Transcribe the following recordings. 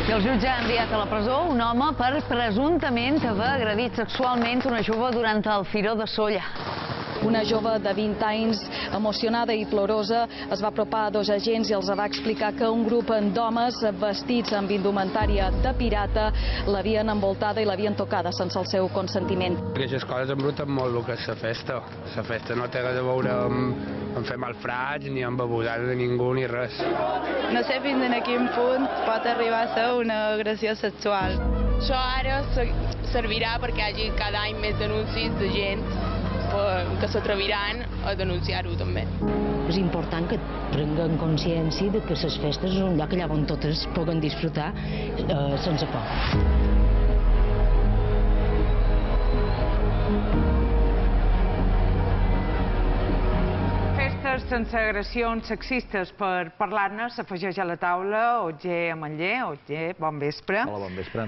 I el jutge ha enviat a la presó un home per presumptament haver agredit sexualment una jove durant el Firó de Sóller. Una jove de 20 anys, emocionada i plorosa, es va apropar a dos agents i els va explicar que un grup d'homes vestits amb indumentària de pirata l'havien envoltada i l'havien tocada sense el seu consentiment. Aquestes coses embruten molt el que és la festa. La festa no té res a veure amb fer malfrats, ni amb abusar de ningú, ni res. No sé fins a quin punt pot arribar a ser una agressió sexual. Això ara servirà perquè hi hagi cada any més denúncies de gent que s'atreviran a denunciar-ho també. És important que prenguen consciència de que les festes és un lloc allà on totes puguen disfrutar sense por. Sense agressions sexistes. Per parlar-ne s'afegeix a la taula Otger Ametller. Otger, bon vespre. Hola, bon vespre.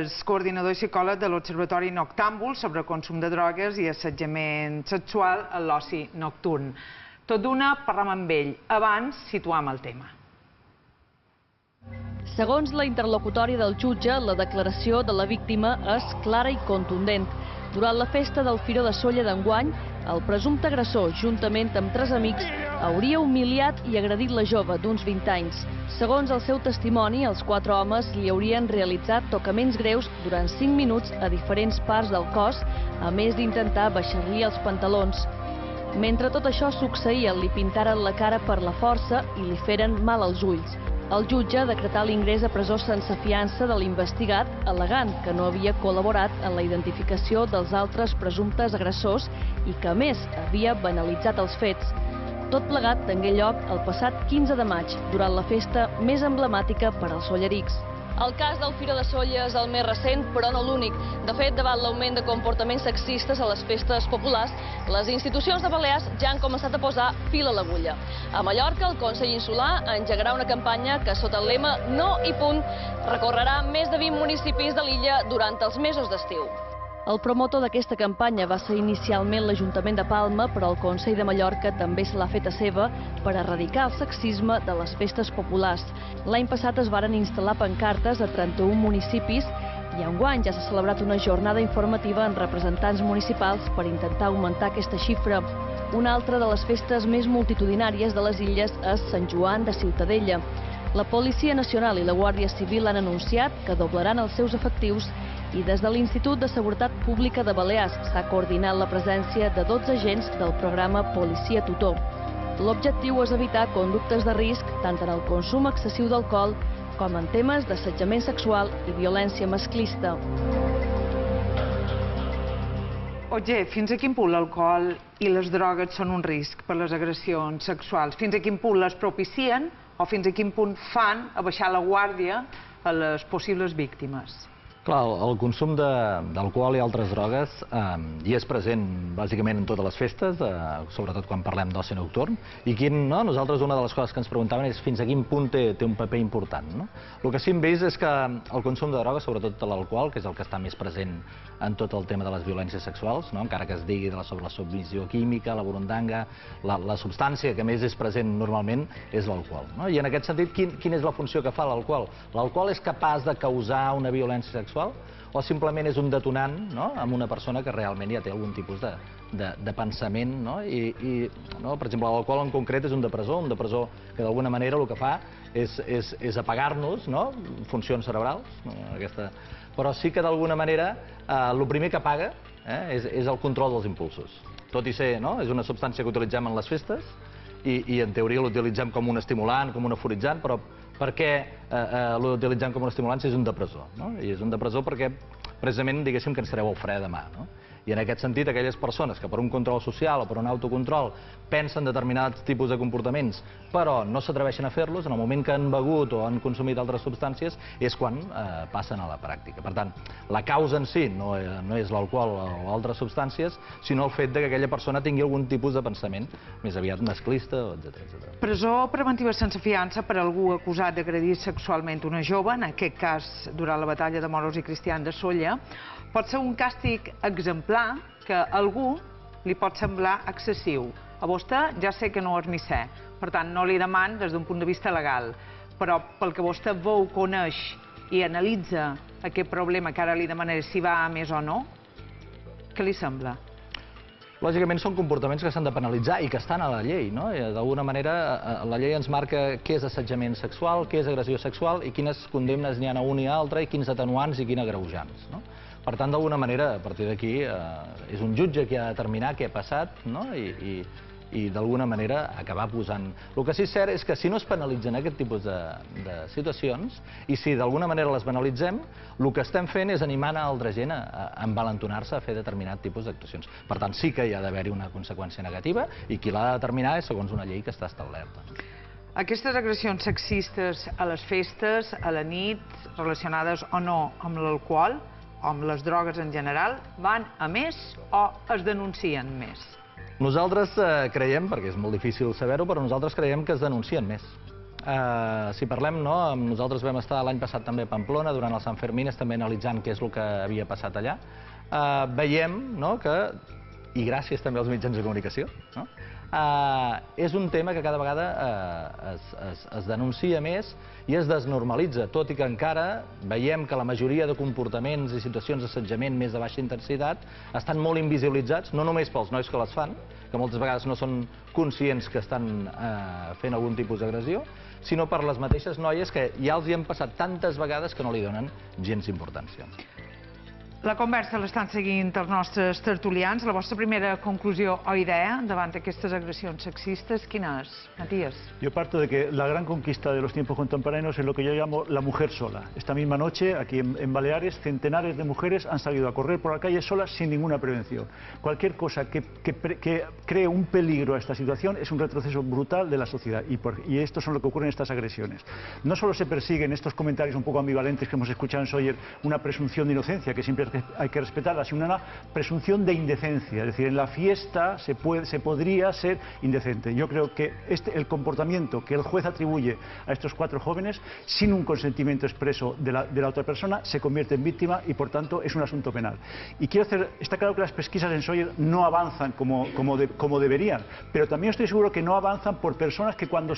És coordinador i psicòleg de l'Observatori Noctàmbul sobre consum de drogues i assetjament sexual a l'oci nocturn. Tot d'una, parlam amb ell. Abans, situam el tema. Segons la interlocutòria del jutge, la declaració de la víctima és clara i contundent. Durant la festa del Firó de Sóller d'enguany, el presumpte agressor, juntament amb 3 amics, hauria humiliat i agredit la jove d'uns 20 anys. Segons el seu testimoni, els 4 homes li haurien realitzat tocaments greus durant 5 minuts a diferents parts del cos, a més d'intentar baixar-li els pantalons. Mentre tot això succeïa, li pintaren la cara per la força i li feren mal als ulls. El jutge decretà l'ingrés a presó sense fiança de l'investigat, al·legant que no havia col·laborat en la identificació dels altres presumptes agressors i que, a més, havia banalitzat els fets. Tot plegat tingué lloc el passat 15 de maig, durant la festa més emblemàtica per als sollerics. El cas del Firó de Sóller és el més recent, però no l'únic. De fet, davant l'augment de comportaments sexistes a les festes populars, les institucions de Balears ja han començat a posar fil a l'agulla. A Mallorca, el Consell Insular engegarà una campanya que, sota el lema No i punt, recorrerà més de 20 municipis de l'illa durant els mesos d'estiu. El promotor d'aquesta campanya va ser inicialment l'Ajuntament de Palma, però el Consell de Mallorca també se l'ha feta seva per erradicar el sexisme de les festes populars. L'any passat es varen instal·lar pancartes a 31 municipis i enguany ja s'ha celebrat una jornada informativa amb representants municipals per intentar augmentar aquesta xifra. Una altra de les festes més multitudinàries de les illes és Sant Joan de Ciutadella. La Policia Nacional i la Guàrdia Civil han anunciat que doblaran els seus efectius i des de l'Institut de Seguretat Pública de Balears s'ha coordinat la presència de 12 agents del programa Policia Tutor. L'objectiu és evitar conductes de risc tant en el consum excessiu d'alcohol com en temes d'assetjament sexual i violència masclista. Otger, fins a quin punt l'alcohol i les drogues són un risc per les agressions sexuals? Fins a quin punt les propicien o fins a quin punt fan abaixar la guàrdia a les possibles víctimes? Clar, el consum d'alcohol i altres drogues hi és present bàsicament en totes les festes, sobretot quan parlem d'oci nocturn, i nosaltres una de les coses que ens preguntaven és fins a quin punt té un paper important. El que sí hem vist és que el consum de drogues, sobretot l'alcohol, que és el que està més present en tot el tema de les violències sexuals, encara que es digui sobre la submissió química, la burundanga, la substància que més és present normalment és l'alcohol. I en aquest sentit, quina és la funció que fa l'alcohol? L'alcohol és capaç de causar una violència sexual o simplement és un detonant amb una persona que realment ja té algun tipus de pensament. Per exemple, l'alcohol en concret és un depressor que d'alguna manera el que fa és apagar-nos funcions cerebrals, però sí que d'alguna manera el primer que apaga és el control dels impulsos. Tot i ser, és una substància que utilitzem en les festes i en teoria l'utilitzem com un estimulant, com un euforitzant, però per què l'utilitzem com un estimulant si és un depressor? I és un depressor perquè precisament diguéssim que ens treu el fre de mà. I en aquest sentit, aquelles persones que per un control social o per un autocontrol pensen determinats tipus de comportaments però no s'atreveixen a fer-los, en el moment que han begut o han consumit altres substàncies és quan passen a la pràctica. Per tant, la causa en si no és l'alcohol o altres substàncies, sinó el fet que aquella persona tingui algun tipus de pensament més aviat masclista, etc. Presó preventiva sense fiança per algú acusat d'agredir sexualment una jove, en aquest cas durant la batalla de moros i cristians de Sóller, pot ser un càstig exemplar que a algú li pot semblar excessiu. A vostè ja sé que no és misser, per tant no li deman des d'un punt de vista legal, però pel que vostè veu, coneix i analitza aquest problema, que ara li demanaré si va a més o no, què li sembla? Lògicament són comportaments que s'han de penalitzar i que estan a la llei, no? D'alguna manera la llei ens marca què és assetjament sexual, què és agressió sexual i quines condemnes n'hi ha a un i a altre i quins atenuants i quins agreujants, no? Per tant, d'alguna manera, a partir d'aquí, és un jutge qui ha de determinar què ha passat, no? I d'alguna manera acabar posant... El que sí és cert és que si no es penalitzen aquest tipus de situacions i si d'alguna manera les banalitzem, el que estem fent és animant a altra gent a envalentonar-se a fer determinat tipus d'actuacions. Per tant, sí que hi ha d'haver-hi una conseqüència negativa i qui l'ha de determinar és segons una llei que està establerta. Aquestes agressions sexistes a les festes, a la nit, relacionades o no amb l'alcohol, o amb les drogues en general, van a més o es denuncien més? Nosaltres creiem, perquè és molt difícil saber-ho, però nosaltres creiem que es denuncien més. Si parlem, nosaltres vam estar l'any passat també a Pamplona, durant el Sant Fermines, també analitzant què és el que havia passat allà. Veiem que, i gràcies també als mitjans de comunicació, és un tema que cada vegada es denuncia més i es desnormalitza, tot i que encara veiem que la majoria de comportaments i situacions d'assetjament més de baixa intensitat estan molt invisibilitzats, no només pels nois que les fan, que moltes vegades no són conscients que estan fent algun tipus d'agressió, sinó per les mateixes noies que ja els hi han passat tantes vegades que no li donen gens importància. La conversa l'estan seguint els nostres tertulians. La vostra primera conclusió o idea davant d'aquestes agressions sexistes, quina és, Matías? Yo parto de que la gran conquista de los tiempos contemporáneos es lo que yo llamo la mujer sola. Esta misma noche, aquí en Baleares, centenares de mujeres han salido a correr por la calle solas sin ninguna prevención. Cualquier cosa que cree un peligro a esta situación es un retroceso brutal de la sociedad y esto es lo que ocurre en estas agresiones. No solo se persiguen estos comentarios un poco ambivalentes que hemos escuchado en Sóller, una presunción de inocencia que siempre hay que respetarla, sino una presunción de indecencia. Es decir, en la fiesta se podría ser indecente. Yo creo que el comportamiento que el juez atribuye a estos 4 jóvenes, sin un consentimiento expreso de la otra persona, se convierte en víctima y, por tanto, es un asunto penal. Y está claro que las pesquisas en Sóller no avanzan como deberían, pero también estoy seguro que no avanzan por personas que cuando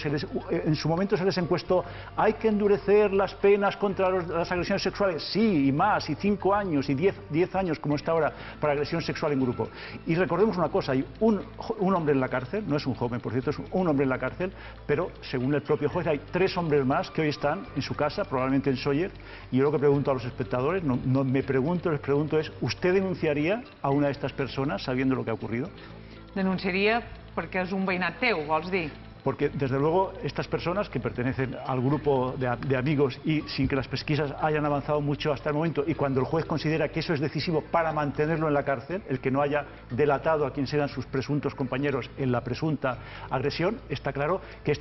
en su momento se les encuestó hay que endurecer las penas contra las agresiones sexuales, sí, y más, y 5 años, y 10 años como está ahora para agresión sexual en grupo. Y recordemos una cosa, hay un hombre en la cárcel, no es un joven, por cierto, es un hombre en la cárcel, pero según el propio juez hay 3 hombres más que hoy están en su casa, probablemente en Sóller, y yo lo que pregunto a los espectadores, les pregunto es, ¿usted denunciaría a una de estas personas sabiendo lo que ha ocurrido? Denunciaria perquè és un veïnat teu, vols dir? Porque, desde luego, estas personas que pertenecen al grupo de amigos y sin que las pesquisas hayan avanzado mucho hasta el momento, y cuando el juez considera que eso es decisivo para mantenerlo en la cárcel, el que no haya delatado a quienes eran sus presuntos compañeros en la presunta agresión, está claro que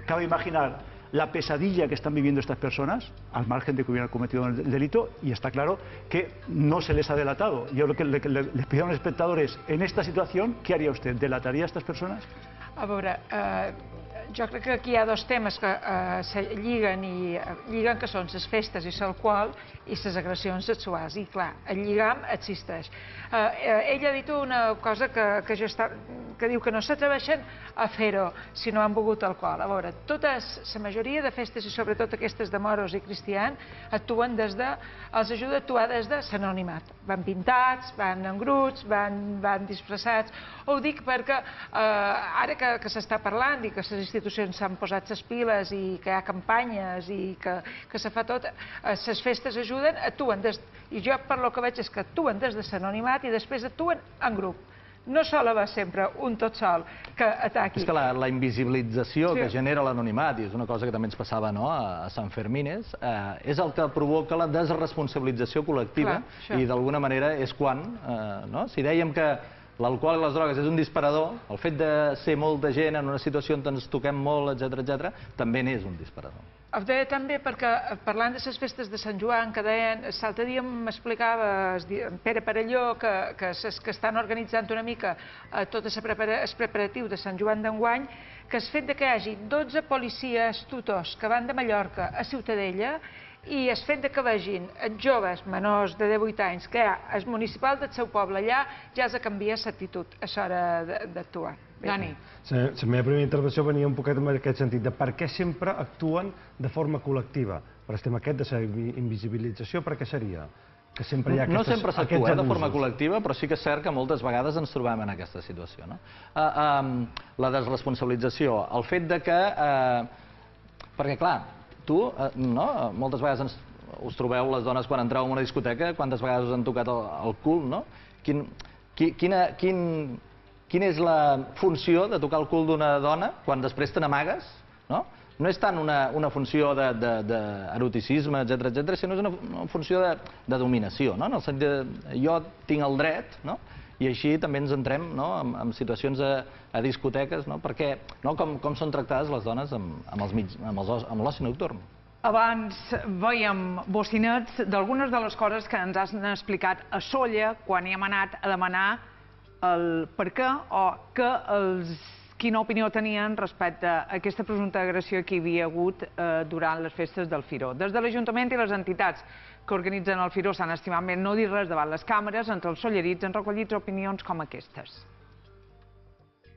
cabe imaginar la pesadilla que están viviendo estas personas, al margen de que hubieran cometido el delito, y está claro que no se les ha delatado. Yo lo que les pido a los espectadores, en esta situación, ¿qué haría usted? ¿Delataría a estas personas? A veure, jo crec que aquí hi ha 2 temes que se lliguen, que són les festes i l'alcohol i les agressions sexuals. I clar, el lligam existeix. Ell ha dit una cosa que diu que no s'atreveixen a fer-ho si no han begut alcohol. A veure, la majoria de festes, i sobretot aquestes de moros i cristians, els ajuda a actuar des de l'anonimat. Van pintats, van en grups, van disfressats. Ho dic perquè ara que s'està parlant i que les institucions s'han posat les piles i que hi ha campanyes i que se fa tot, les festes ajuden, actuen i jo per lo que veig és que actuen des de l'anonimat i després actuen en grup. No sol haver sempre un tot sol que ataqui. És que la invisibilització que genera l'anonimat, i és una cosa que també ens passava a Sant Fermines, és el que provoca la desresponsabilització col·lectiva i d'alguna manera és quan, si dèiem que l'alcohol i les drogues és un disparador, el fet de ser molta gent en una situació on ens toquem molt, etc., també n'és un disparador. Ho deia també perquè, parlant de les festes de Sant Joan, que deien, l'altre dia m'explicava Pere Parelló que estan organitzant una mica tot el preparatiu de Sant Joan d'enguany, que el fet que hi hagi 12 policies tutors que van de Mallorca a Ciutadella i el fet que vegin els joves menors de 18 anys que hi ha el municipal del seu poble allà, ja els canvia l'actitud a l'hora d'actuar. Dani. La meva primera intervenció venia un poquet en aquest sentit, de per què sempre actuen de forma col·lectiva. per el tema aquest de la invisibilització, per què seria? Que sempre hi ha no sempre s'actua de forma abusos. col·lectiva, però sí que és cert que moltes vegades ens trobem en aquesta situació. La desresponsabilització, el fet de que... Perquè, clar, tu, moltes vegades us trobeu les dones quan entreu en una discoteca, quantes vegades us han tocat el cul, no? Quina és la funció de tocar el cul d'una dona quan després te n'amagues, no? No és tant una funció d'eroticisme, etcètera, sinó és una funció de dominació, no? En el sentit de jo tinc el dret, no? I així també ens entrem en situacions a discoteques, perquè com són tractades les dones amb l'oci nocturn. Abans veiem bocinets d'algunes de les coses que ens has explicat a Sóller quan hi hem anat a demanar el per què o quina opinió tenien respecte a aquesta presumpta agressió que hi havia hagut durant les festes del Firó. Des de l'Ajuntament i les entitats que organitzen el Firó s'han estimat més no dir res davant les càmeres. Entre els sollerits han recollit opinions com aquestes.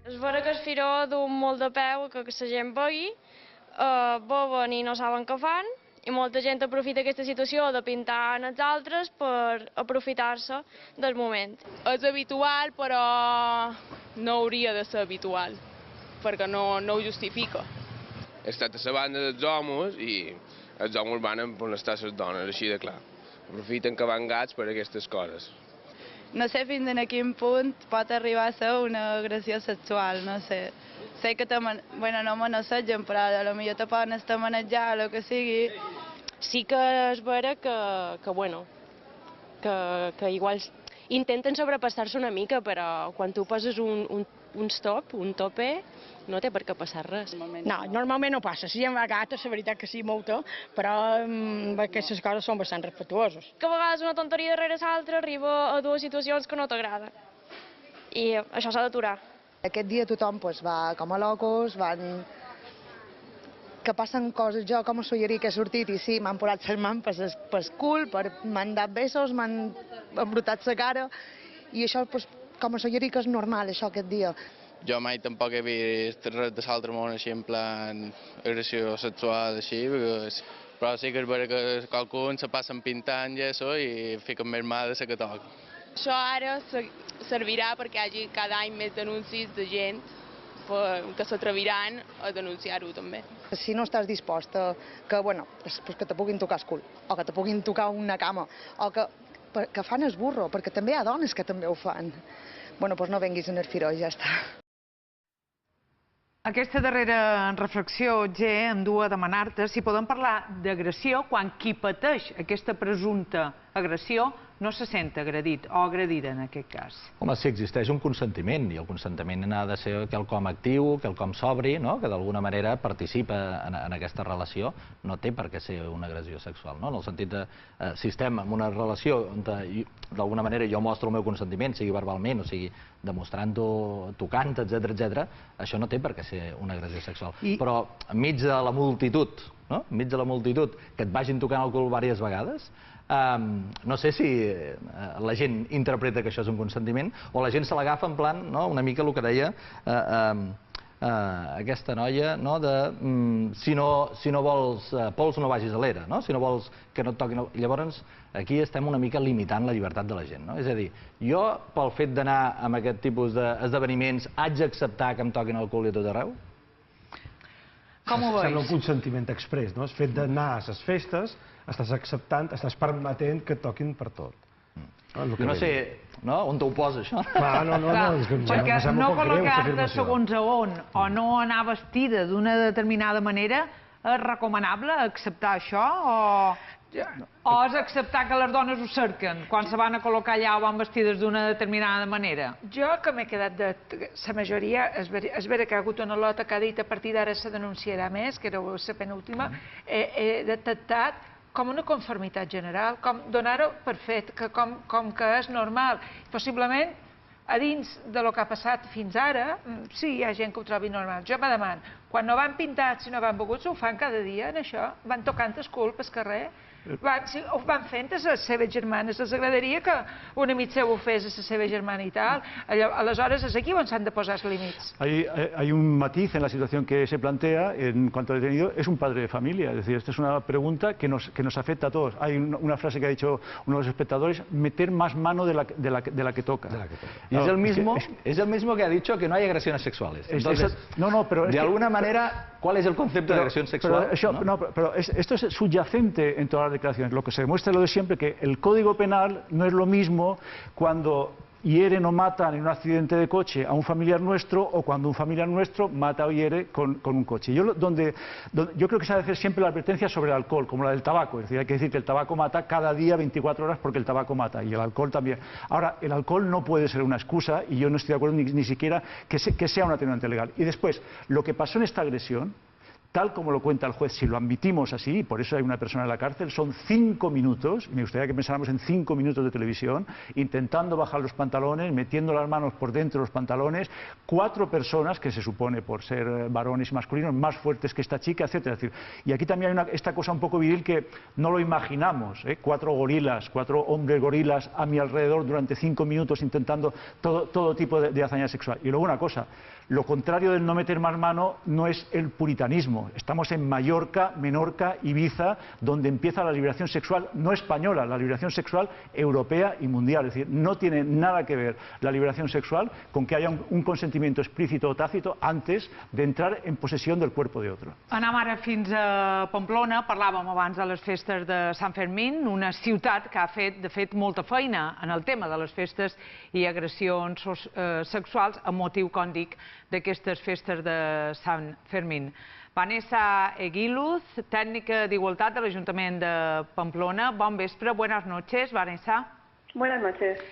És vera que el Firó du molt de peu que la gent vegi, beuen i no saben què fan, i molta gent aprofita aquesta situació de pintar en els altres per aprofitar-se del moment. És habitual, però no hauria de ser habitual, perquè no ho justifica. He estat a la banda dels homes i els homes van per estar les dones, així de clar. Aprofiten que van gats per aquestes coses. No sé fins a quin punt pot arribar a ser una agressió sexual, no sé. Sé que no m'assegen, però potser te poden estar manejant o el que sigui. Sí que és vera que igual intenten sobrepassar-se una mica, però quan tu poses un tope, no té per què passar res. No, normalment no passa. Si hi ha gata, la veritat que sí, molta, però aquestes coses són bastant respectuoses. Que a vegades una tonteria darrere l'altra arriba a dues situacions que no t'agrada. I això s'ha d'aturar. Aquest dia tothom va com a locos, que passen coses. Jo com a sollerí que he sortit i sí, m'han posat les mans pel cul, m'han dat besos, m'han embrutat la cara i això com a sollerí que és normal, això aquest dia. Jo mai tampoc he vist res de l'altre món així en plan agressió sexual així, però sí que és vera que qualcun se passen pintant i això i fiquen més mà de la que toca. Això ara servirà perquè hi hagi cada any més denúncies de gent que s'atreviran a denunciar-ho també. Si no estàs disposta que te puguin tocar el cul, o que te puguin tocar una cama, o que fan el burro, perquè també hi ha dones que també ho fan, doncs no venguis en el Firó i ja està. Aquesta darrera reflexió, G, em du a demanar-te si podem parlar d'agressió quan qui pateix aquesta presumpta agressió no se sent agredit o agredida en aquest cas. Home, sí, existeix un consentiment i el consentiment ha de ser quelcom actiu, quelcom sobri, que d'alguna manera participa en aquesta relació, no té per què ser una agressió sexual. En el sentit de, si estem en una relació on d'alguna manera jo mostro el meu consentiment, sigui verbalment o sigui demostrant-ho, tocant, etc., això no té per què ser una agressió sexual. Però enmig de la multitud, que et vagin tocant el cul diverses vegades, no sé si la gent interpreta que això és un consentiment o la gent se l'agafa en plan, una mica el que deia aquesta noia, de si no vols pols no vagis a l'era, si no vols que no et toquin... Llavors aquí estem una mica limitant la llibertat de la gent. És a dir, jo pel fet d'anar amb aquest tipus d'esdeveniments haig d'acceptar que em toquin el cul i a tot arreu? Com ho veus? Sembla un consentiment exprés, no? El fet d'anar a les festes, estàs acceptant, estàs permetent que et toquin per tot. No sé, on t'ho posa, això? Perquè no col·locar-te segons a on o no anar vestida d'una determinada manera és recomanable acceptar això o és acceptar que les dones ho cerquen quan se van a col·locar allà o van vestides d'una determinada manera? Jo, que m'he quedat de la majoria, és vera que hi ha hagut una lota que ha dit a partir d'ara se denunciarà més, que era la penúltima, he detectat com una conformitat general, com donar-ho per fet, com que és normal. Possiblement, a dins del que ha passat fins ara, sí, hi ha gent que ho trobi normal. Jo me demano, Quan no van pintats i no van beguts, ho fan cada dia, en això. Van tocant el cul pel carrer. Ho van fent a les seves germanes. Els agradaria que un amic seu ho fes a la seva germana i tal. Aleshores, és aquí on s'han de posar els límits. Hay un matiz en la situación que se plantea en cuanto al detenido, es un padre de familia. Es decir, esta es una pregunta que nos afecta a todos. Hay una frase que ha dicho uno de los espectadores, meter más mano de la que toca. Y es el mismo que ha dicho que no hay agresiones sexuales. Entonces, pero de alguna manera, ¿cuál es el concepto de agresión sexual? Pero esto es subyacente en todas las declaraciones. Lo que se demuestra es lo de siempre, que el Código Penal no es lo mismo cuando hieren o matan en un accidente de coche a un familiar nuestro o cuando un familiar nuestro mata o hiere con un coche. Yo creo que se ha de hacer siempre la advertencia sobre el alcohol, como la del tabaco. Es decir, hay que decir que el tabaco mata cada día 24 horas porque el tabaco mata y el alcohol también. Ahora, el alcohol no puede ser una excusa y yo no estoy de acuerdo ni siquiera que sea un atenuante legal. Y después, lo que pasó en esta agresión, tal como lo cuenta el juez, si lo admitimos así, y por eso hay una persona en la cárcel, son 5 minutos, me gustaría que pensáramos en 5 minutos de televisión, intentando bajar los pantalones, metiendo las manos por dentro de los pantalones, 4 personas, que se supone por ser varones masculinos, más fuertes que esta chica, etcétera. Es decir, y aquí también hay esta cosa un poco viril que no lo imaginamos, 4 gorilas, 4 hombres gorilas a mi alrededor durante 5 minutos intentando todo tipo de hazaña sexual. Y luego una cosa, lo contrario del no meter más mano no es el puritanismo. Estamos en Mallorca, Menorca, Ibiza, donde empieza la liberación sexual no española, la liberación sexual europea y mundial. Es decir, no tiene nada que ver la liberación sexual con que haya un consentimiento explícito o tácito antes de entrar en posesión del cuerpo de otro. Anem ara fins a Pamplona. Parlàvem abans de les festes de Sant Fermín, una ciutat que ha fet, de fet, molta feina en el tema de les festes i agressions sexuals amb motiu, com dic, d'aquestes festes de Sant Fermín. Vanessa Eguiluz, tècnica d'Igualtat de l'Ajuntament de Pamplona. Bon vespre, buenas noches, Vanessa. Buenas noches.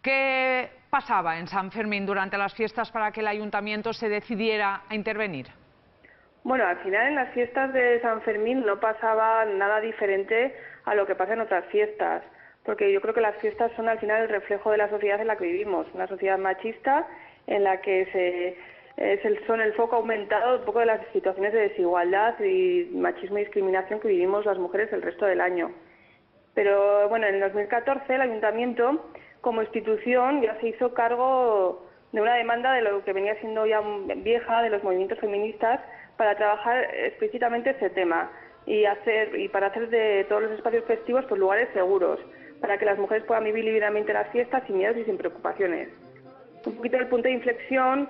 ¿Qué pasaba en San Fermín durante las fiestas para que el Ayuntamiento se decidiera a intervenir? Bueno, al final en las fiestas de San Fermín no pasaba nada diferente a lo que pasa en otras fiestas, porque yo creo que las fiestas son al final el reflejo de la sociedad en la que vivimos, una sociedad machista en la que son el foco aumentado un poco de las situaciones de desigualdad y machismo y discriminación que vivimos las mujeres el resto del año. Pero bueno, en 2014 el Ayuntamiento, como institución, ya se hizo cargo de una demanda de lo que venía siendo ya vieja de los movimientos feministas para trabajar explícitamente este tema y para hacer de todos los espacios festivos pues, lugares seguros, para que las mujeres puedan vivir libremente las fiestas sin miedos y sin preocupaciones. Un poquito el punto de inflexión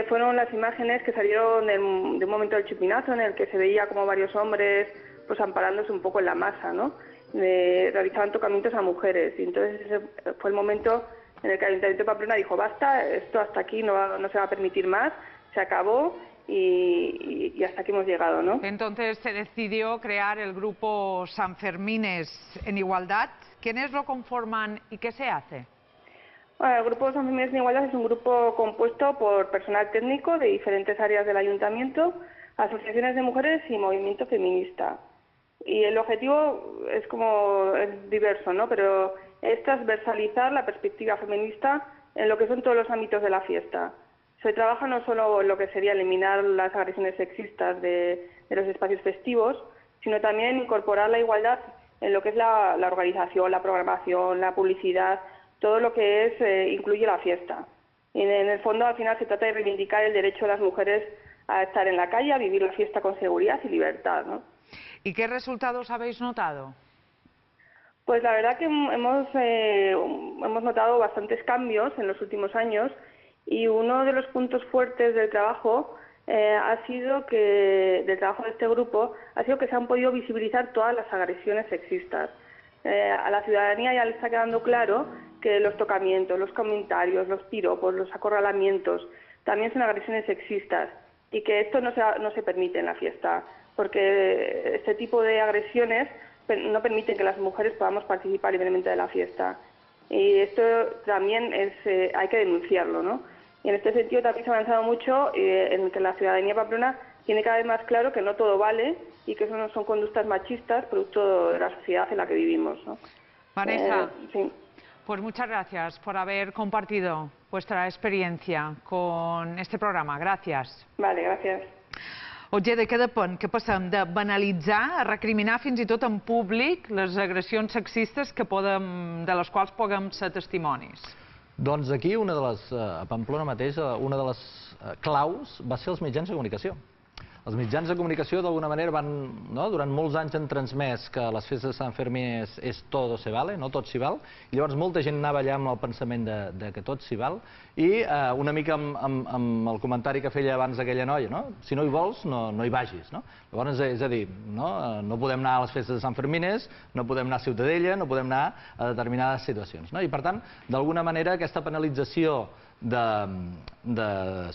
fueron las imágenes que salieron de un momento del chupinazo en el que se veía como varios hombres pues amparándose un poco en la masa, ¿no? Realizaban tocamientos a mujeres y entonces ese fue el momento en el que el Ayuntamiento de Pamplona dijo basta, esto hasta aquí no se va a permitir más, se acabó y hasta aquí hemos llegado, ¿no? Entonces se decidió crear el grupo Sanfermines en Igualdad. ¿Quiénes lo conforman y qué se hace? Bueno, el Grupo Sanfermines en Igualdad es un grupo compuesto por personal técnico de diferentes áreas del Ayuntamiento, asociaciones de mujeres y movimiento feminista. Y el objetivo es diverso, ¿no? Pero es transversalizar la perspectiva feminista en lo que son todos los ámbitos de la fiesta. Se trabaja no solo en lo que sería eliminar las agresiones sexistas de los espacios festivos, sino también incorporar la igualdad en lo que es la organización, la programación, la publicidad, todo lo que incluye la fiesta. Y en el fondo, al final, se trata de reivindicar el derecho de las mujeres a estar en la calle, a vivir la fiesta con seguridad y libertad, ¿no? ¿Y qué resultados habéis notado? Pues la verdad que hemos notado bastantes cambios en los últimos años y uno de los puntos fuertes del trabajo del trabajo de este grupo ha sido que se han podido visibilizar todas las agresiones sexistas. A la ciudadanía ya le está quedando claro que los tocamientos, los comentarios, los piropos, los acorralamientos también son agresiones sexistas y que esto no se permite en la fiesta, porque este tipo de agresiones no permiten que las mujeres podamos participar libremente de la fiesta. Y esto también hay que denunciarlo, ¿no? Y en este sentido también se ha avanzado mucho en que la ciudadanía pamplona tiene cada vez más claro que no todo vale y que eso no son conductas machistas producto de la sociedad en la que vivimos, ¿no? Vanessa, sí. Pues muchas gracias por haber compartido vuestra experiencia con este programa. Gracias. Vale, gracias. Ojeda, què depèn? Què passem de banalitzar, a recriminar fins i tot en públic les agressions sexistes de les quals puguem ser testimonis? Doncs aquí, a Pamplona mateix, una de les claus va ser els mitjans de comunicació. Els mitjans de comunicació, d'alguna manera, durant molts anys han transmès que les festes de Sant Fermí és todo se vale, no tot s'hi val, i llavors molta gent anava allà amb el pensament de que tot s'hi val, i una mica amb el comentari que feia abans aquella noia, si no hi vols, no hi vagis. Llavors, és a dir, no podem anar a les festes de Sant Fermines, no podem anar a Ciutadella, no podem anar a determinades situacions. I, per tant, d'alguna manera, aquesta penalització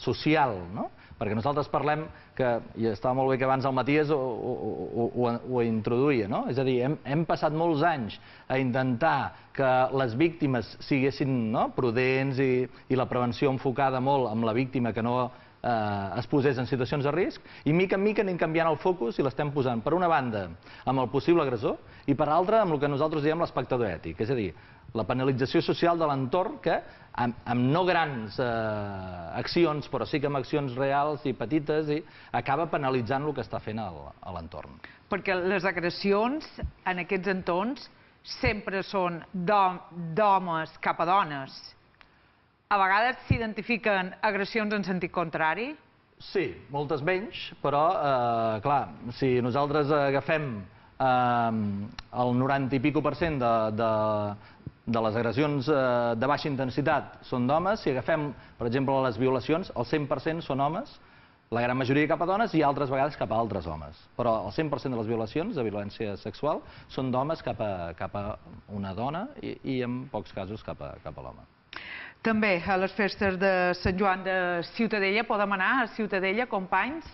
social, perquè nosaltres parlem que, i estava molt bé que abans el Matías ho introduïa, és a dir, hem passat molts anys a intentar que les víctimes siguessin prudents i la prevenció enfocada molt amb la víctima, que no es posés en situacions de risc, i mica en mica anem canviant el focus i l'estem posant, per una banda, amb el possible agressor, i per altra, amb el que nosaltres diem l'espectador ètic, és a dir, la penalització social de l'entorn que, amb no grans accions, però sí que amb accions reals i petites, acaba penalitzant el que està fent a l'entorn. Perquè les agressions en aquests entorns sempre són d'homes cap a dones. A vegades s'identifiquen agressions en sentit contrari? Sí, moltes menys, però, clar, si nosaltres agafem el 90 i pico % de les agressions de baixa intensitat són d'homes, si agafem, per exemple, les violacions, el 100% són homes, la gran majoria cap a dones i altres vegades cap a altres homes. Però el 100% de les violacions de violència sexual són d'homes cap a una dona i en pocs casos cap a l'home. També a les festes de Sant Joan de Ciutadella, podem anar a Ciutadella, companys?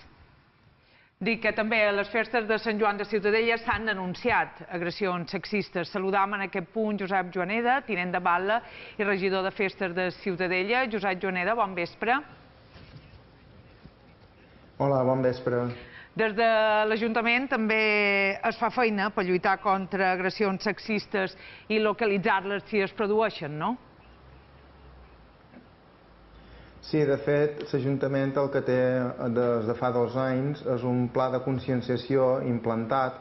Dic que també a les festes de Sant Joan de Ciutadella s'han denunciat agressions sexistes. Saludam en aquest punt Josep Joaneda, tinent de batlle i regidor de festes de Ciutadella. Josep Joaneda, bon vespre. Hola, bon vespre. Des de l'Ajuntament també es fa feina per lluitar contra agressions sexistes i localitzar-les si es produeixen, no? Sí, de fet, l'Ajuntament el que té des de fa 2 anys és un pla de conscienciació implantat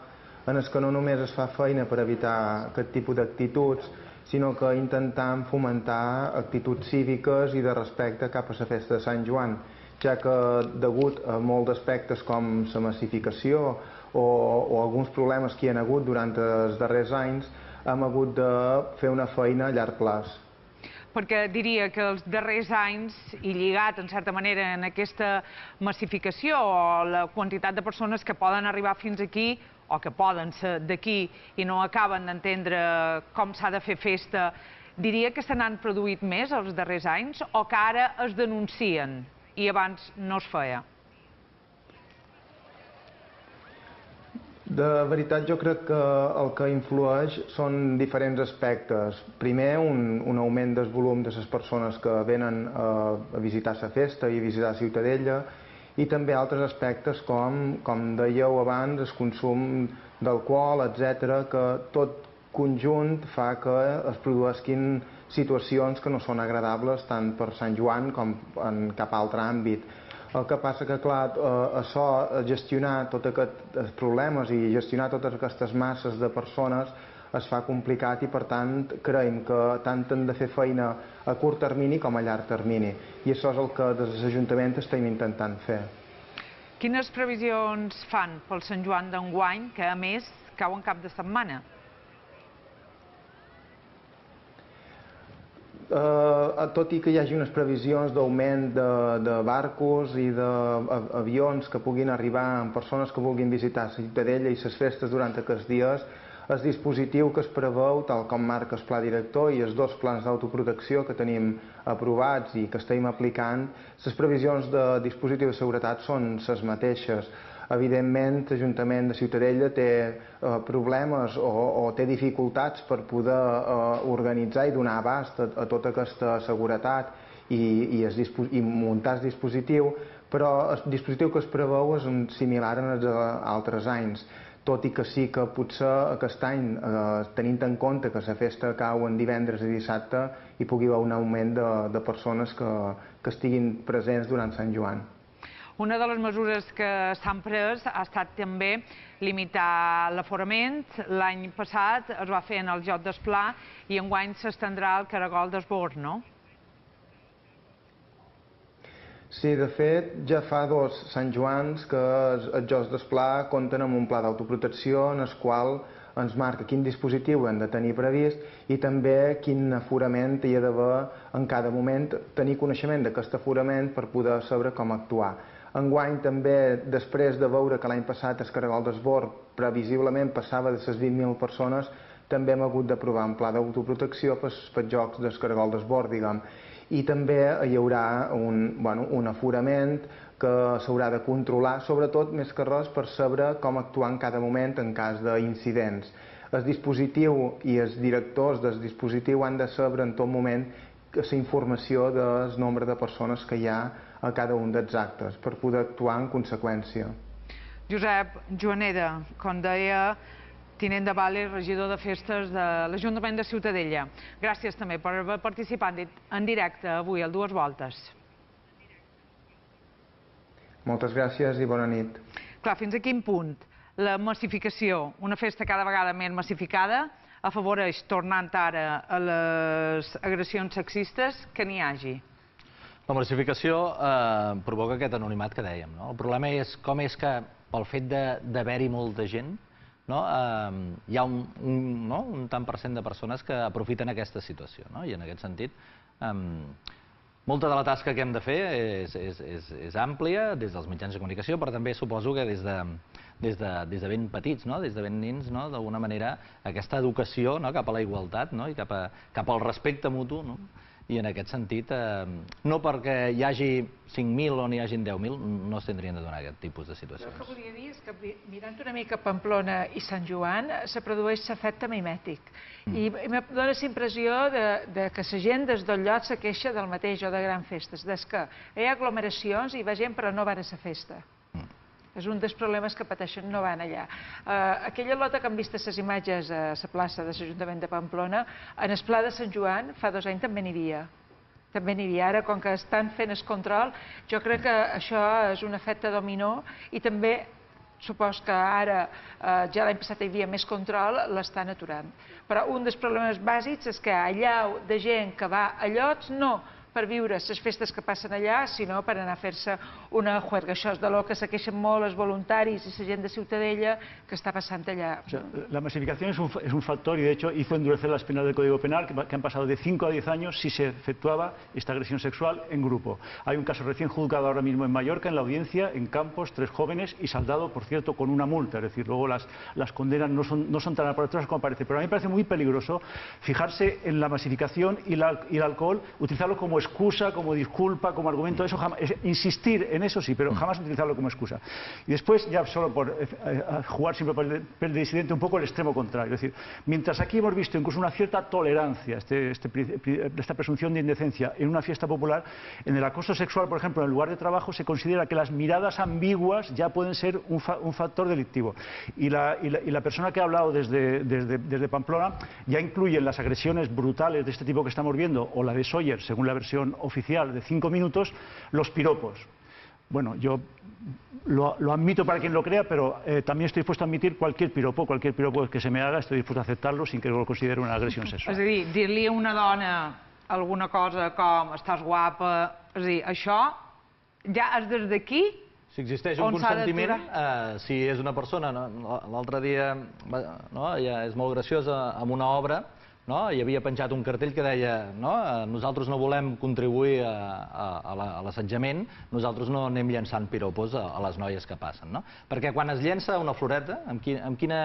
en el que no només es fa feina per evitar aquest tipus d'actituds, sinó que intentam fomentar actituds cíviques i de respecte cap a la festa de Sant Joan, ja que degut a molts aspectes com la massificació o alguns problemes que hi ha hagut durant els darrers anys, hem hagut de fer una feina a llarg plaç. Perquè diria que els darrers anys, i lligat en certa manera en aquesta massificació o la quantitat de persones que poden arribar fins aquí o que poden ser d'aquí i no acaben d'entendre com s'ha de fer festa, diria que se n'han produït més els darrers anys o que ara es denuncien i abans no es feia? De veritat, jo crec que el que influeix són diferents aspectes. Primer, un augment del volum de les persones que venen a visitar la festa i a visitar Ciutadella, i també altres aspectes com dèieu abans, el consum d'alcohol, etc., que tot conjunt fa que es produeixin situacions que no són agradables tant per Sant Joan com en cap altre àmbit. El que passa que, clar, això, gestionar tots aquests problemes i gestionar totes aquestes masses de persones es fa complicat i, per tant, creiem que tant hem de fer feina a curt termini com a llarg termini. I això és el que des de l'Ajuntament estem intentant fer. Quines previsions fan pel Sant Joan d'enguany, que a més cau en cap de setmana? Tot i que hi hagi unes previsions d'augment de barcos i d'avions que puguin arribar amb persones que vulguin visitar la Ciutadella i les festes durant aquests dies, el dispositiu que es preveu, tal com marca el pla director i els 2 plans d'autoprotecció que tenim aprovats i que estem aplicant, les previsions de dispositiu de seguretat són les mateixes. Evidentment, l'Ajuntament de Ciutadella té problemes o té dificultats per poder organitzar i donar abast a tota aquesta seguretat i muntar el dispositiu, però el dispositiu que es preveu és similar als altres anys, tot i que sí que potser aquest any, tenint en compte que la festa cau en divendres i dissabte, hi pugui haver un augment de persones que estiguin presents durant Sant Joan. Una de les mesures que s'han pres ha estat també limitar l'aforament. L'any passat es va fer en el Joc d'Esplà i enguany s'estendrà al Caragol d'Esbord, no? Sí, de fet, ja fa 2 Sant Joans que els Jocs d'Esplà compten amb un pla d'autoprotecció en el qual ens marca quin dispositiu hem de tenir previst i també quin aforament hi ha d'haver en cada moment, tenir coneixement d'aquest aforament per poder saber com actuar. Enguany també, després de veure que l'any passat el Caragol d'Esbord previsiblement passava de les 20.000 persones, també hem hagut d'aprovar un pla d'autoprotecció pels jocs del Caragol d'Esbord, diguem. I també hi haurà un aforament que s'haurà de controlar, sobretot més que res per saber com actuar en cada moment en cas d'incidents. El dispositiu i els directors del dispositiu han de saber en tot moment la informació del nombre de persones que hi ha a cada un dels actes per poder actuar en conseqüència. Josep Joaneda, com deia, tinent de Vale, regidor de festes de l'Ajuntament de Ciutadella. Gràcies també per haver participat en directe avui al Dues Voltes. Moltes gràcies i bona nit. Clar, fins a quin punt la massificació, una festa cada vegada més massificada, afavoreix, tornant ara a les agressions sexistes, que n'hi hagi? La massificació provoca aquest anonimat que dèiem. El problema és com és que pel fet d'haver-hi molta gent hi ha un tant per cent de persones que aprofiten aquesta situació. I en aquest sentit, molta de la tasca que hem de fer és àmplia des dels mitjans de comunicació, però també suposo que des de ben petits, des de ben nins, d'alguna manera, aquesta educació cap a la igualtat i cap al respecte mutu. I en aquest sentit, no perquè hi hagi 5.000 o n'hi hagin 10.000, no es tindrien de donar aquest tipus de situacions. El que volia dir és que, mirant una mica Pamplona i Sant Joan, se produeix l'efecte mimètic. I em dóna la impressió que la gent des del lloc se queixa del mateix o de grans festes, des que hi ha aglomeracions i va gent però no van a la festa. És un dels problemes que pateixen, no van allà. Aquella lota que han vist les imatges a la plaça de l'Ajuntament de Pamplona, en el Pla de Sant Joan, fa 2 anys també n'hi havia. També n'hi havia. Ara, com que estan fent el control, jo crec que això és un efecte dominó i també, supos que ara, ja l'any passat hi havia més control, l'estan aturant. Però un dels problemes bàsics és que allà de gent que va a llocs, no per viure les festes que passen allà, sinó per anar a fer-se una juerga. Això és de lo que se queixen molt els voluntaris i la gent de Ciutadella que està passant allà. La masificación es un factor y de hecho hizo endurecer las penas del Código Penal que han pasado de 5 a 10 años si se efectuaba esta agresión sexual en grupo. Hay un caso recién juzgado ahora mismo en Mallorca, en la audiencia, en Campos, 3 jóvenes y saldado, por cierto, con una multa. Es decir, luego las condenas no son tan aparatosas como parece. Pero a mí me parece muy peligroso fijarse en la masificación y el alcohol, utilizarlo como excusa, como disculpa, como argumento. Eso insistir en eso sí, pero jamás utilizarlo como excusa. Y después, ya solo por jugar siempre por el disidente, un poco el extremo contrario. Es decir, mientras aquí hemos visto incluso una cierta tolerancia, esta presunción de indecencia en una fiesta popular, en el acoso sexual, por ejemplo, en el lugar de trabajo se considera que las miradas ambiguas ya pueden ser un factor delictivo. Y la persona que ha hablado desde Pamplona ya incluye en las agresiones brutales de este tipo que estamos viendo, o la de Sawyer, según la versión oficial de 5 minutos, los piropos. Bueno, yo lo admito para quien lo crea, pero también estoy dispuesto a admitir cualquier piropo que se me haga, estoy dispuesto a aceptarlo sin que lo considere una agresión sexual. És a dir, dir-li a una dona alguna cosa com estàs guapa, és a dir, això ja és des d'aquí. Si existeix un consentiment, si és una persona, l'altre dia és molt graciosa, amb una obra, hi havia penjat un cartell que deia nosaltres no volem contribuir a l'assetjament, nosaltres no anem llançant piropos a les noies que passen. Perquè quan es llença una floreta, amb quina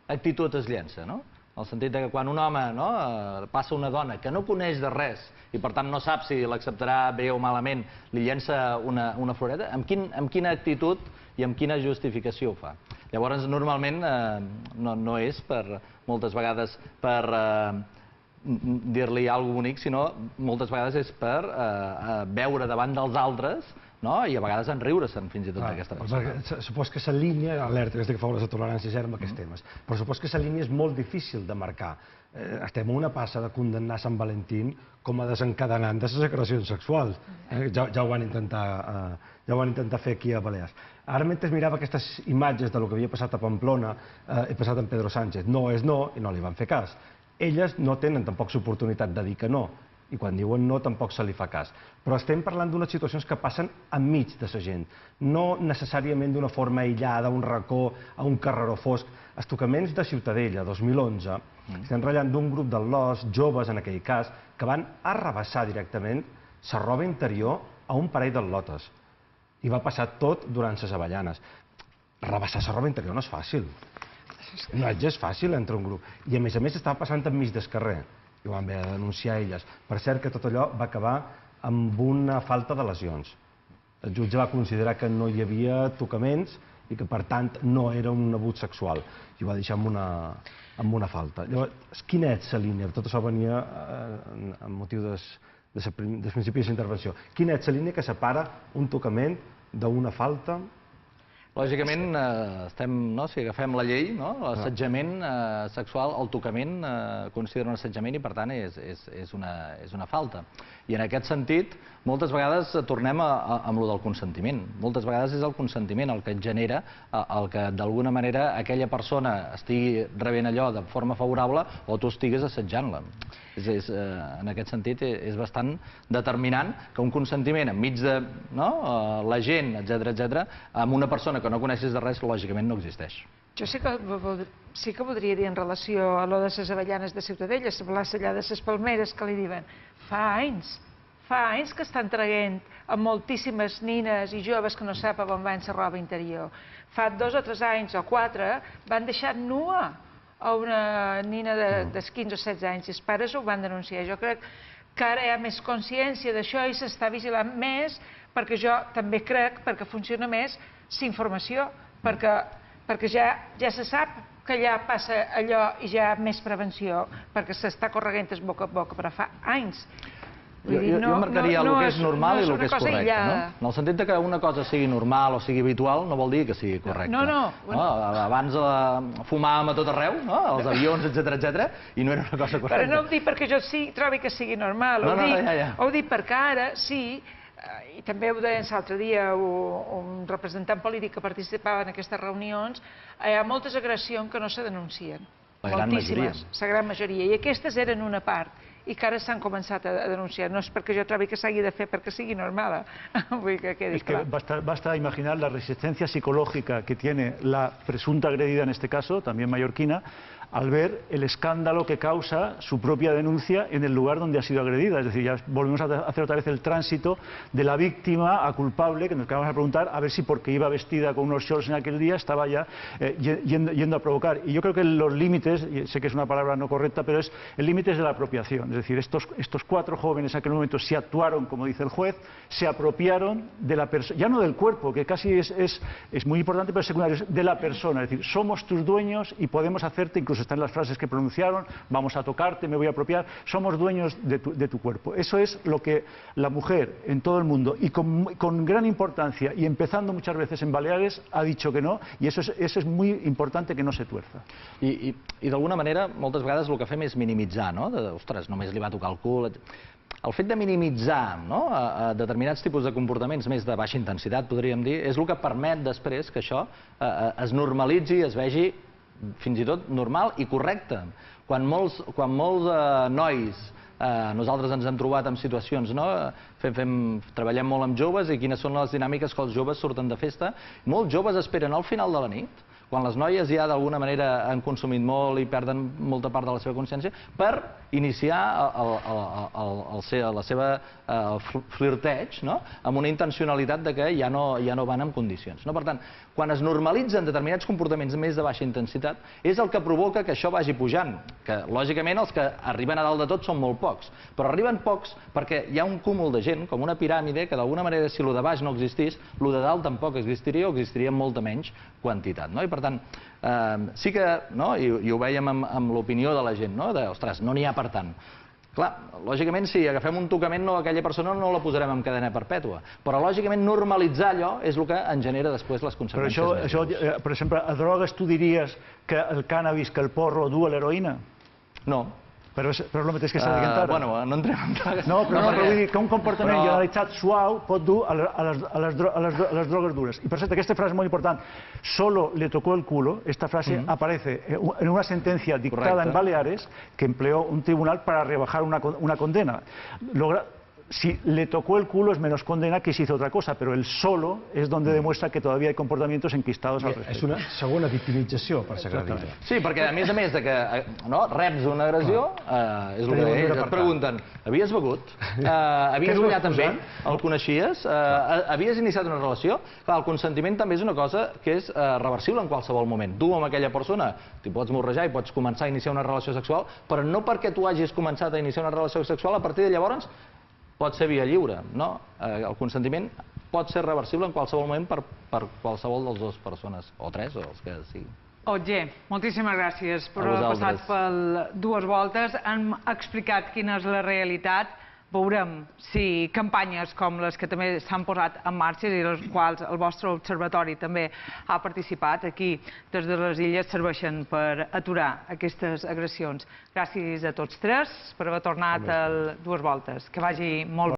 actitud es llença? En el sentit que quan un home passa una dona que no coneix de res i per tant no sap si l'acceptarà bé o malament, li llença una floreta, amb quina actitud i amb quina justificació ho fa? Llavors, normalment, no és moltes vegades per dir-li alguna cosa bonic, sinó moltes vegades és per veure davant dels altres i a vegades en riure-se'n fins i tot d'aquesta persona. Supos que la línia, alerta, que a favor de la tolerància zero amb aquests temes, però supos que la línia és molt difícil de marcar. Estem a una passa de condemnar Sant Valentín com a desencadenant de les agressions sexuals. Ja ho van intentar fer aquí a Balears. Ara, mentre mirava aquestes imatges del que havia passat a Pamplona, he passat amb Pedro Sánchez. No és no, i no li van fer cas. Elles no tenen tampoc l'oportunitat de dir que no, i quan diuen no tampoc se li fa cas. Però estem parlant d'unes situacions que passen enmig de la gent, no necessàriament d'una forma aïllada, a un racó, a un carreró fosc. Els tocaments de Ciutadella, 2011, estem ratllant d'un grup d'al·los, joves en aquell cas, que van arrabassar directament la roba interior a un parell d'al·lotes. I va passar tot durant les avellanes. Rebassar la roba interior no és fàcil. No és fàcil entre un grup. I a més estava passant enmig del carrer. I ho van haver de denunciar elles. Per cert que tot allò va acabar amb una falta de lesions. El jutge va considerar que no hi havia tocaments i que, per tant, no era un abús sexual. I ho va deixar amb una falta. Llavors, quina és la línia? Tot això venia amb motiu dels principis d'intervenció. Quina és la línia que separa un tocament d'una falta? Lògicament, si agafem la llei, l'assetjament sexual, el tocament considera un assetjament i, per tant, és una falta. I en aquest sentit, moltes vegades tornem amb lo del consentiment. Moltes vegades és el consentiment el que et genera el que, d'alguna manera, aquella persona estigui rebent allò de forma favorable o tu estigues assetjant-la. En aquest sentit, és bastant determinant que un consentiment enmig de la gent, etc., amb una persona que no coneixes de res, lògicament no existeix. Jo sí que voldria dir en relació a lo de les avellanes de Ciutadella, la plaça allà de les Palmeres, que li diuen fa anys que estan traient a moltíssimes nines i joves que no saben on van la roba interior. Fa 2 o 3 anys o 4 van deixar nua a una nina de 15 o 16 anys i els pares ho van denunciar. Jo crec que ara hi ha més consciència d'això i s'està vigilant més, perquè jo també crec, perquè funciona més l'informació, perquè ja se sap que allà passa allò i ja hi ha més prevenció, perquè s'està correguent boca a boca, però fa anys. Jo marcaria el que és normal i el que és correcte. En el sentit que una cosa sigui normal o sigui habitual no vol dir que sigui correcte. Abans fumàvem a tot arreu, als avions, etc., i no era una cosa correcta. Però no ho dic perquè jo trobi que sigui normal, ho dic perquè ara sí, i també ho deia l'altre dia un representant polític que participava en aquestes reunions, hi ha moltes agressions que no se denuncien. La gran majoria. La gran majoria. I aquestes eren una part i que ara s'han començat a denunciar. No és perquè jo trobi que s'hagi de fer perquè sigui normal. Vull que quedi clar. Basta imaginar la resistencia psicológica que tiene la presunta agredida, en este caso, también mallorquina, al ver el escándalo que causa su propia denuncia en el lugar donde ha sido agredida. Es decir, ya volvemos a hacer otra vez el tránsito de la víctima a culpable, que nos vamos a preguntar a ver si porque iba vestida con unos shorts en aquel día estaba ya yendo a provocar. Y yo creo que los límites, y sé que es una palabra no correcta, pero el límite es de la apropiación. Es decir, estos 4 jóvenes en aquel momento sí actuaron, como dice el juez, se apropiaron de la persona, ya no del cuerpo, que casi es muy importante, pero es secundario, de la persona. Es decir, somos tus dueños y podemos hacerte, incluso están las frases que pronunciaron, vamos a tocarte, me voy a apropiar, somos dueños de tu cuerpo. Eso es lo que la mujer en todo el mundo, y con gran importancia, y empezando muchas veces en Baleares, ha dicho que no, y eso es muy importante que no se tuerza. I d'alguna manera, moltes vegades el que fem és minimitzar, no? Ostres, només li va tocar el cul. El fet de minimitzar determinats tipus de comportaments més de baixa intensitat, podríem dir, és el que permet després que això es normalitzi, es vegi fins i tot normal i correcte. Quan molts nois, nosaltres ens hem trobat en situacions, treballem molt amb joves i quines són les dinàmiques que els joves surten de festa, molts joves esperen al final de la nit, quan les noies ja d'alguna manera han consumit molt i perden molta part de la seva consciència, per iniciar la seva flirteig amb una intencionalitat que ja no van en condicions. Per tant, quan es normalitzen determinats comportaments més de baixa intensitat, és el que provoca que això vagi pujant, que lògicament els que arriben a dalt de tot són molt pocs, però arriben pocs perquè hi ha un cúmul de gent, com una piràmide, que d'alguna manera si el de baix no existís, el de dalt tampoc existiria o existiria amb molta menys quantitat. I per tant, sí que, i ho vèiem amb l'opinió de la gent, ostres, no n'hi ha per tant. Clar, lògicament, si agafem un tocament, aquella persona no la posarem en cadena perpètua. Però, lògicament, normalitzar allò és el que en genera després les conseqüències. Però això, per exemple, a drogues tu diries que el cànnabis, que el porro du l'heroïna? No. Però és el mateix que s'ha dit ara. Bueno, no entrem en drogues. No, però vull dir que un comportament generalitzat suau pot dur a les drogues dures. I per cert, aquesta frase és molt important. Solo le tocó el culo, esta frase aparece en una sentencia dictada en Baleares que empleó un tribunal para rebajar una condena. Si le tocó el culo es menos condena que si hizo otra cosa, pero el solo es donde demuestra que todavía hay comportamientos enquistados al respecte. És una segona victimització per ser agredida. Sí, perquè a més de que reps una agressió, és el que ells et pregunten, havies begut? Havies ballat amb ell? El coneixies? Havies iniciat una relació? Clar, el consentiment també és una cosa que és reversible en qualsevol moment. Tu amb aquella persona t'hi pots morrejar i pots començar a iniciar una relació sexual, però no perquè tu hagis començat a iniciar una relació sexual, a partir de llavors pot ser via lliure, no? El consentiment pot ser reversible en qualsevol moment per qualsevol de les dues persones, o tres, o els que siguin. Otger, moltíssimes gràcies per haver passat per dues voltes. Hem explicat quina és la realitat. Veurem si campanyes com les que també s'han posat en marxa i les quals el vostre observatori també ha participat aquí des de les Illes serveixen per aturar aquestes agressions. Gràcies a tots tres per haver tornat a dues voltes. Que vagi molt bé.